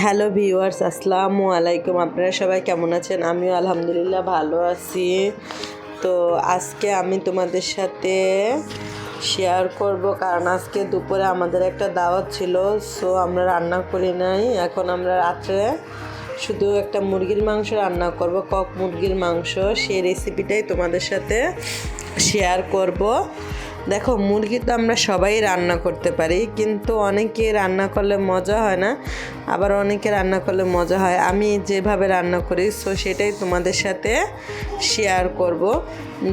Hello viewers, আসসালামু আলাইকুম। আপনারা সবাই কেমন আছেন? আমিও আলহামদুলিল্লাহ ভালো আছি। তো আজকে আমি তোমাদের সাথে শেয়ার করব, কারণ আজকে দুপুরে আমাদের একটা দাওয়াত ছিল। সো আমরা রান্না করি নাই। এখন আমরা রাত্রে শুধু একটা মুরগির মাংস রান্না করব, কক মুরগির মাংস। সেই রেসিপিটাই তোমাদের সাথে শেয়ার করব। দেখো, মুরগি তো আমরা সবাই রান্না করতে পারি, কিন্তু অনেকে রান্না করলে মজা হয় না, আবার অনেকে রান্না করলে মজা হয়। আমি যেভাবে রান্না করি সেটাই তোমাদের সাথে শেয়ার করব।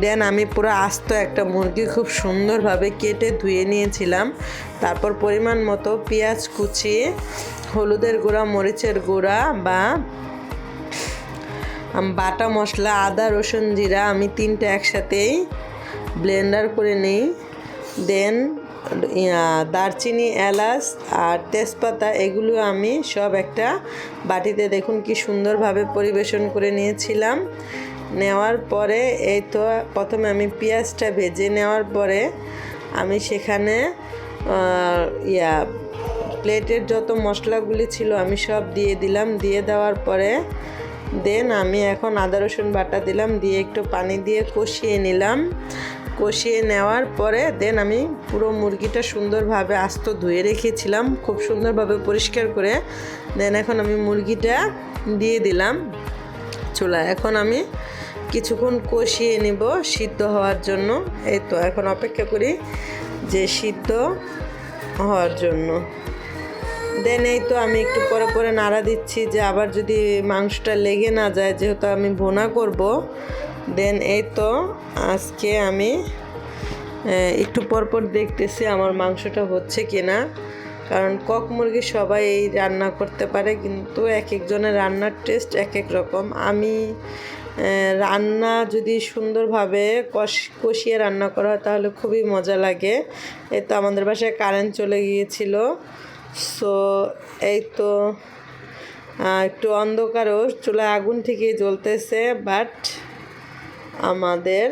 দেন আমি পুরো আস্ত একটা মুরগি খুব সুন্দরভাবে কেটে ধুয়ে নিয়েছিলাম। তারপর পরিমাণ মতো পেঁয়াজ কুচি, হলুদের গুঁড়া, মরিচের গুঁড়া বা বাটা মশলা, আদা রসুন জিরা আমি তিনটে একসাথেই ব্লেন্ডার করে নিই। দেন দারচিনি, এলাচ আর তেজপাতা এগুলো আমি সব একটা বাটিতে দেখুন কি সুন্দরভাবে পরিবেশন করে নিয়েছিলাম। নেওয়ার পরে এই তো প্রথমে আমি পেঁয়াজটা ভেজে নেওয়ার পরে আমি সেখানে প্লেটের যত মশলাগুলি ছিল আমি সব দিয়ে দিলাম। দিয়ে দেওয়ার পরে দেন আমি এখন আদা রসুন বাটা দিলাম, দিয়ে একটু পানি দিয়ে কষিয়ে নিলাম। কষিয়ে নেওয়ার পরে দেন আমি পুরো মুরগিটা সুন্দরভাবে আস্ত ধুয়ে রেখেছিলাম, খুব সুন্দরভাবে পরিষ্কার করে। দেন এখন আমি মুরগিটা দিয়ে দিলাম চুলায়। এখন আমি কিছুক্ষণ কষিয়ে নিব সিদ্ধ হওয়ার জন্য। এই তো এখন অপেক্ষা করি যে সিদ্ধ হওয়ার জন্য। দেন এই তো আমি একটু পরে পরে নাড়া দিচ্ছি যে আবার যদি মাংসটা লেগে না যায়, যেহেতু আমি ভুনা করব। দেন এই তো আজকে আমি একটু পরপর দেখতেছি আমার মাংসটা হচ্ছে কিনা, কারণ কক মুরগি সবাই এই রান্না করতে পারে, কিন্তু এক একজনের রান্নার টেস্ট এক এক রকম। আমি রান্না যদি সুন্দরভাবে কষিয়ে রান্না করা হয় তাহলে খুবই মজা লাগে। এই তো আমাদের বাসায় কারেন্ট চলে গিয়েছিল। সো এই তো একটু অন্ধকারও, চুলায় আগুন থেকেই জ্বলতেছে, বাট আমাদের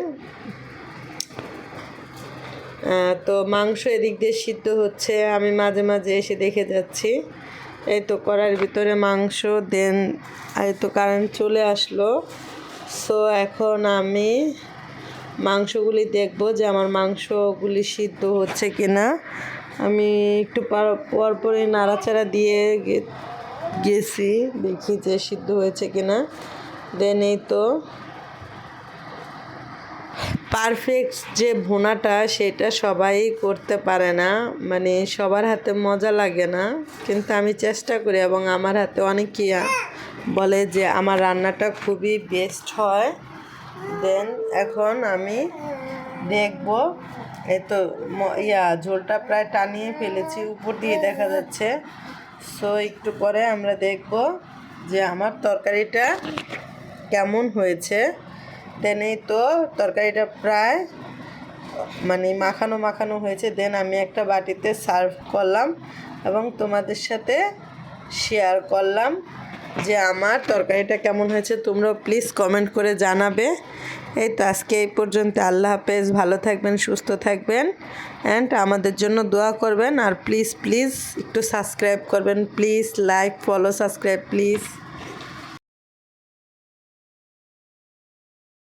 তো মাংস এদিক দিয়ে সিদ্ধ হচ্ছে। আমি মাঝে মাঝে এসে দেখে যাচ্ছি। এই তো কড়াইয়ের ভিতরে মাংস। দেন এই তো কারেন্ট চলে আসলো। সো এখন আমি মাংসগুলি দেখব যে আমার মাংসগুলি সিদ্ধ হচ্ছে কিনা। আমি একটু পরপরই নাড়াচাড়া দিয়ে গেছি, দেখি যে সিদ্ধ হয়েছে কিনা। দেন এই তো পারফেক্ট যে ভুনাটা সেটা সবাই করতে পারে না, মানে সবার হাতে মজা লাগে না, কিন্তু আমি চেষ্টা করি এবং আমার হাতে অনেকেই বলে যে আমার রান্নাটা খুবই বেস্ট হয়। দেন এখন আমি দেখব, এই তো ঝোলটা প্রায় টানিয়ে ফেলেছি, উপর দিয়ে দেখা যাচ্ছে। সো একটু পরে আমরা দেখব যে আমার তরকারিটা কেমন হয়েছে। দেন এই তো তরকারিটা প্রায় মাখানো মাখানো হয়েছে। দেন আমি একটা বাটিতে সার্ভ করলাম এবং তোমাদের সাথে শেয়ার করলাম যে আমার তরকারিটা কেমন হয়েছে। তোমরাও প্লিজ কমেন্ট করে জানাবে। এই তো আজকে এই পর্যন্ত। আল্লাহ হাফেজ, ভালো থাকবেন, সুস্থ থাকবেন, অ্যান্ড আমাদের জন্য দোয়া করবেন। আর প্লিজ প্লিজ একটু সাবস্ক্রাইব করবেন, please like, follow, subscribe please.